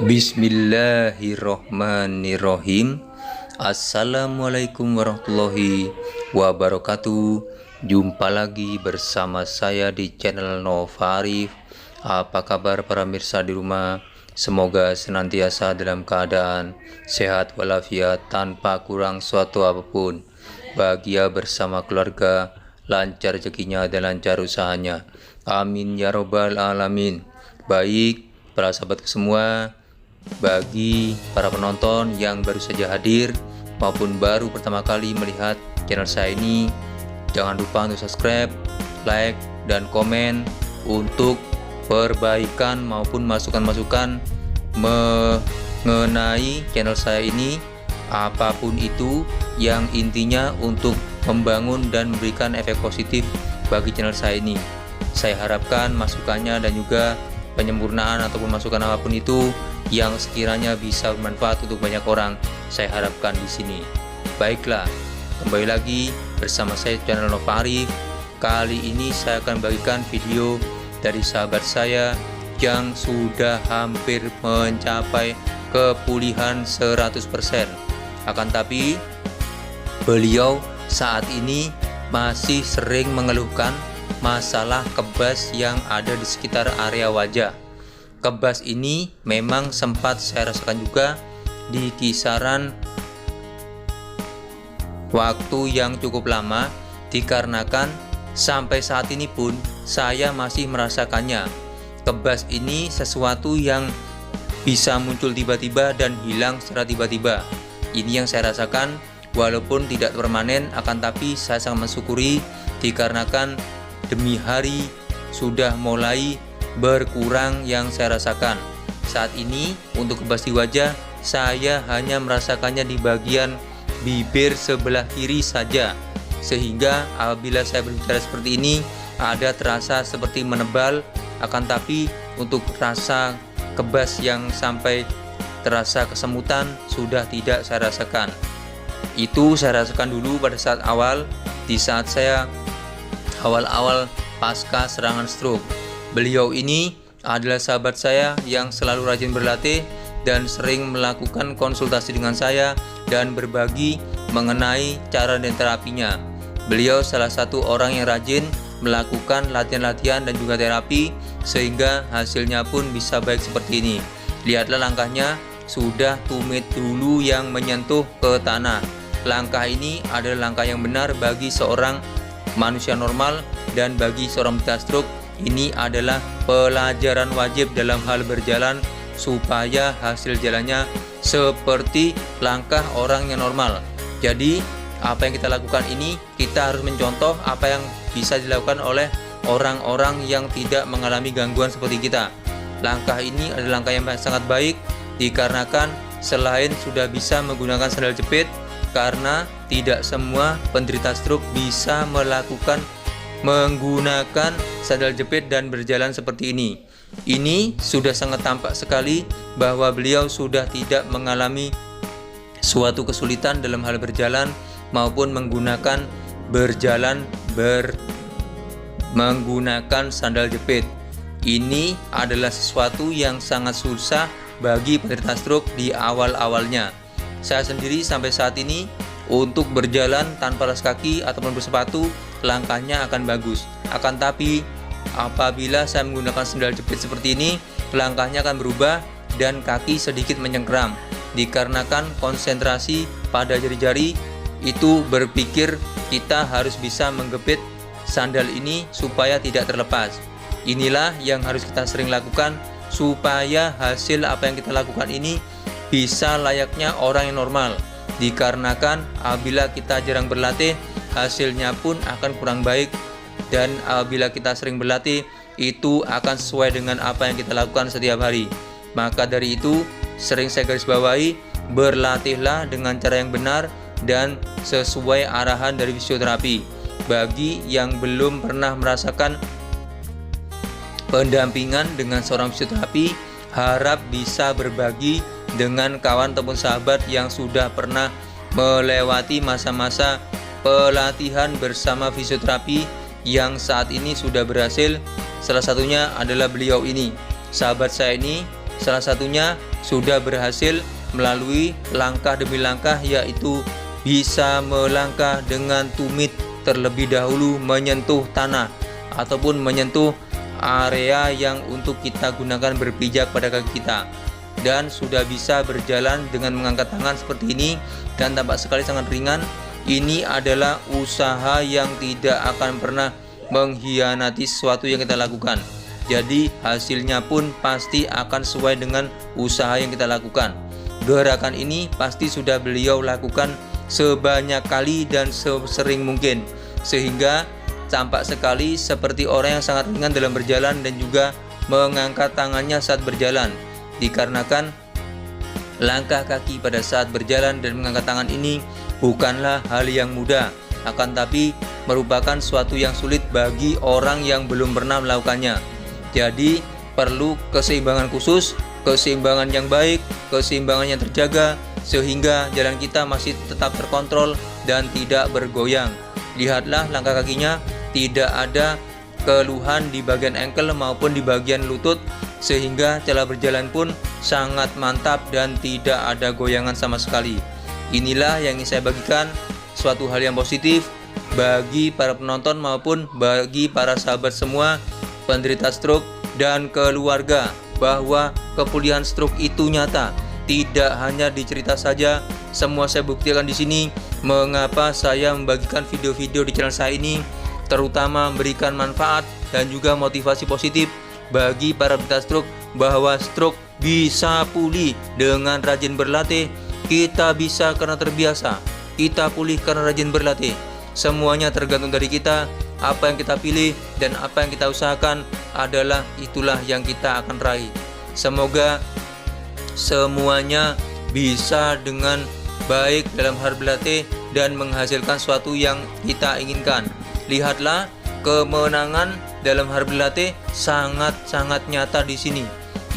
Bismillahirrohmanirrohim. Assalamualaikum warahmatullahi wabarakatuh. Jumpa lagi bersama saya di channel Nova Arif. Apa kabar para mirsa di rumah? Semoga senantiasa dalam keadaan sehat walafiat tanpa kurang suatu apapun. Bahagia bersama keluarga, lancar rezekinya dan lancar usahanya. Amin ya robbal alamin. Baik para sahabatku semua, bagi para penonton yang baru saja hadir maupun baru pertama kali melihat channel saya ini, jangan lupa untuk subscribe, like, dan komen untuk perbaikan maupun masukan-masukan mengenai channel saya ini, apapun itu, yang intinya untuk membangun dan memberikan efek positif bagi channel saya ini. Saya harapkan masukannya dan juga penyempurnaan ataupun masukan apapun itu yang sekiranya bisa bermanfaat untuk banyak orang, saya harapkan di sini. Baiklah, kembali lagi bersama saya channel Nova Arif. Kali ini saya akan bagikan video dari sahabat saya yang sudah hampir mencapai kepulihan 100%. Akan tapi beliau saat ini masih sering mengeluhkan masalah kebas yang ada di sekitar area wajah. Kebas ini memang sempat saya rasakan juga di kisaran waktu yang cukup lama, dikarenakan sampai saat ini pun saya masih merasakannya. Kebas ini sesuatu yang bisa muncul tiba-tiba dan hilang secara tiba-tiba. Ini yang saya rasakan, walaupun tidak permanen, akan tapi saya sangat mensyukuri dikarenakan demi hari sudah mulai berkurang yang saya rasakan. Saat ini untuk kebas di wajah, saya hanya merasakannya di bagian bibir sebelah kiri saja, sehingga apabila saya berbicara seperti ini ada terasa seperti menebal, akan tapi untuk rasa kebas yang sampai terasa kesemutan sudah tidak saya rasakan. Itu saya rasakan dulu pada saat awal, di saat saya awal-awal pasca serangan stroke. Beliau ini adalah sahabat saya yang selalu rajin berlatih dan sering melakukan konsultasi dengan saya dan berbagi mengenai cara dan terapinya. Beliau salah satu orang yang rajin melakukan latihan-latihan dan juga terapi, sehingga hasilnya pun bisa baik seperti ini. Lihatlah langkahnya, sudah tumit dulu yang menyentuh ke tanah. Langkah ini adalah langkah yang benar bagi seorang manusia normal, dan bagi seorang penderita stroke ini adalah pelajaran wajib dalam hal berjalan supaya hasil jalannya seperti langkah orang yang normal. Jadi apa yang kita lakukan ini, kita harus mencontoh apa yang bisa dilakukan oleh orang-orang yang tidak mengalami gangguan seperti kita. Langkah ini adalah langkah yang sangat baik, dikarenakan selain sudah bisa menggunakan sandal jepit, karena tidak semua penderita stroke bisa menggunakan sandal jepit dan berjalan seperti ini. Ini sudah sangat tampak sekali bahwa beliau sudah tidak mengalami suatu kesulitan dalam hal berjalan maupun menggunakan menggunakan sandal jepit. Ini adalah sesuatu yang sangat susah bagi penderita stroke di awal-awalnya. Saya sendiri sampai saat ini untuk berjalan tanpa alas kaki ataupun bersepatu, langkahnya akan bagus. Akan tapi apabila saya menggunakan sandal jepit seperti ini, langkahnya akan berubah dan kaki sedikit menyengkeram, dikarenakan konsentrasi pada jari-jari itu berpikir kita harus bisa menggepit sandal ini supaya tidak terlepas. Inilah yang harus kita sering lakukan supaya hasil apa yang kita lakukan ini bisa layaknya orang yang normal, dikarenakan apabila kita jarang berlatih, hasilnya pun akan kurang baik, dan apabila kita sering berlatih itu akan sesuai dengan apa yang kita lakukan setiap hari. Maka dari itu sering saya garis bawahi, berlatihlah dengan cara yang benar dan sesuai arahan dari fisioterapi. Bagi yang belum pernah merasakan pendampingan dengan seorang fisioterapi, harap bisa berbagi dengan kawan ataupun sahabat yang sudah pernah melewati masa-masa pelatihan bersama fisioterapi yang saat ini sudah berhasil. Salah satunya adalah beliau ini. Sahabat saya ini Salah satunya sudah berhasil melalui langkah demi langkah, yaitu bisa melangkah dengan tumit terlebih dahulu menyentuh tanah ataupun menyentuh area yang untuk kita gunakan berpijak pada kaki kita, dan sudah bisa berjalan dengan mengangkat tangan seperti ini dan tampak sekali sangat ringan. Ini adalah usaha yang tidak akan pernah mengkhianati sesuatu yang kita lakukan. Jadi hasilnya pun pasti akan sesuai dengan usaha yang kita lakukan. Gerakan ini pasti sudah beliau lakukan sebanyak kali dan sesering mungkin, sehingga tampak sekali seperti orang yang sangat ringan dalam berjalan dan juga mengangkat tangannya saat berjalan. Dikarenakan langkah kaki pada saat berjalan dan mengangkat tangan ini bukanlah hal yang mudah, akan tapi merupakan suatu yang sulit bagi orang yang belum pernah melakukannya. Jadi perlu keseimbangan khusus, keseimbangan yang baik, keseimbangan yang terjaga, sehingga jalan kita masih tetap terkontrol dan tidak bergoyang. Lihatlah langkah kakinya, tidak ada keluhan di bagian ankle maupun di bagian lutut, sehingga cara berjalan pun sangat mantap dan tidak ada goyangan sama sekali. Inilah yang ingin saya bagikan, suatu hal yang positif bagi para penonton maupun bagi para sahabat semua penderita stroke dan keluarga, bahwa kepulihan stroke itu nyata, tidak hanya dicerita saja. Semua saya buktikan di sini. Mengapa saya membagikan video-video di channel saya ini, terutama memberikan manfaat dan juga motivasi positif bagi para penderita stroke, bahwa stroke bisa pulih dengan rajin berlatih. Kita bisa karena terbiasa, kita pulih karena rajin berlatih. Semuanya tergantung dari kita. Apa yang kita pilih dan apa yang kita usahakan adalah itulah yang kita akan raih. Semoga semuanya bisa dengan baik dalam hal berlatih dan menghasilkan sesuatu yang kita inginkan. Lihatlah, kemenangan dalam hal berlatih sangat-sangat nyata di sini.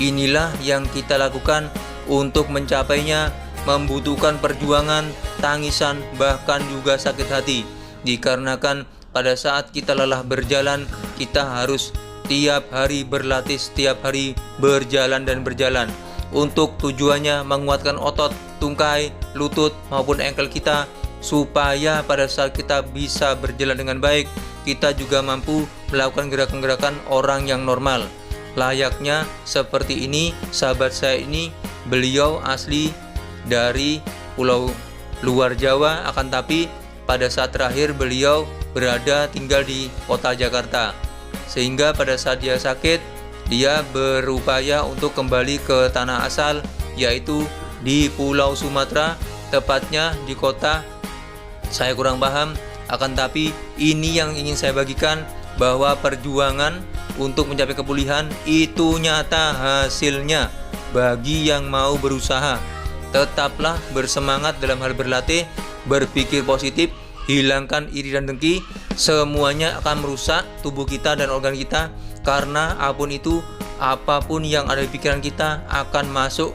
Inilah yang kita lakukan. Untuk mencapainya membutuhkan perjuangan, tangisan, bahkan juga sakit hati. Dikarenakan pada saat kita lelah berjalan, kita harus tiap hari berlatih, setiap hari berjalan dan berjalan. Untuk tujuannya menguatkan otot, tungkai, lutut maupun ankle kita, supaya pada saat kita bisa berjalan dengan baik, kita juga mampu melakukan gerakan-gerakan orang yang normal. Layaknya seperti ini, sahabat saya ini, beliau asli dari pulau luar Jawa, akan tapi pada saat terakhir beliau berada tinggal di kota Jakarta, sehingga pada saat dia sakit, dia berupaya untuk kembali ke tanah asal, yaitu di Pulau Sumatera, tepatnya di kota, saya kurang paham, akan tapi ini yang ingin saya bagikan, bahwa perjuangan untuk mencapai kepulihan itu nyata hasilnya bagi yang mau berusaha. Tetaplah bersemangat dalam hal berlatih, berpikir positif, hilangkan iri dan dengki. Semuanya akan merusak tubuh kita dan organ kita, karena apapun yang ada di pikiran kita akan masuk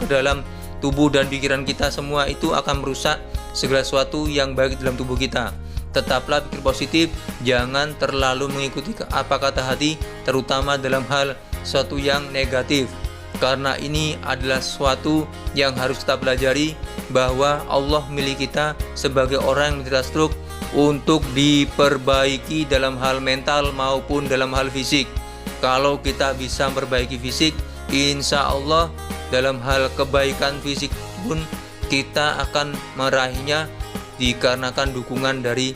ke dalam tubuh dan pikiran kita. Semua itu akan merusak segala sesuatu yang baik dalam tubuh kita. Tetaplah pikir positif, jangan terlalu mengikuti apa kata hati, terutama dalam hal sesuatu yang negatif. Karena ini adalah sesuatu yang harus kita pelajari, bahwa Allah milih kita sebagai orang yang menderita stroke untuk diperbaiki dalam hal mental maupun dalam hal fisik. Kalau kita bisa memperbaiki fisik, insya Allah dalam hal kebaikan fisik pun kita akan meraihnya, dikarenakan dukungan dari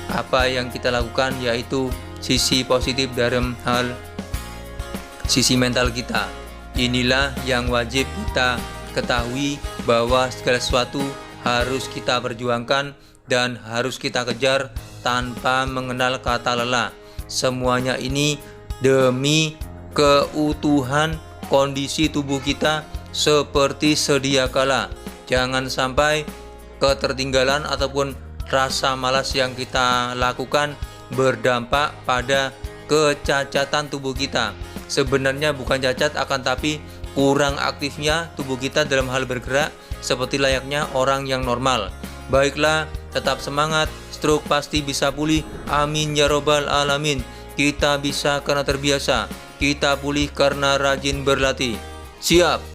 apa yang kita lakukan, yaitu sisi positif dalam hal sisi mental kita. Inilah yang wajib kita ketahui, bahwa segala sesuatu harus kita perjuangkan dan harus kita kejar tanpa mengenal kata lelah. Semuanya ini demi keutuhan kondisi tubuh kita seperti sedia kala. Jangan sampai ketertinggalan ataupun rasa malas yang kita lakukan berdampak pada kecacatan tubuh kita. Sebenarnya bukan cacat, akan tapi kurang aktifnya tubuh kita dalam hal bergerak seperti layaknya orang yang normal. Baiklah, tetap semangat, stroke pasti bisa pulih. Amin ya robbal alamin. Kita bisa karena terbiasa, kita pulih karena rajin berlatih. Siap.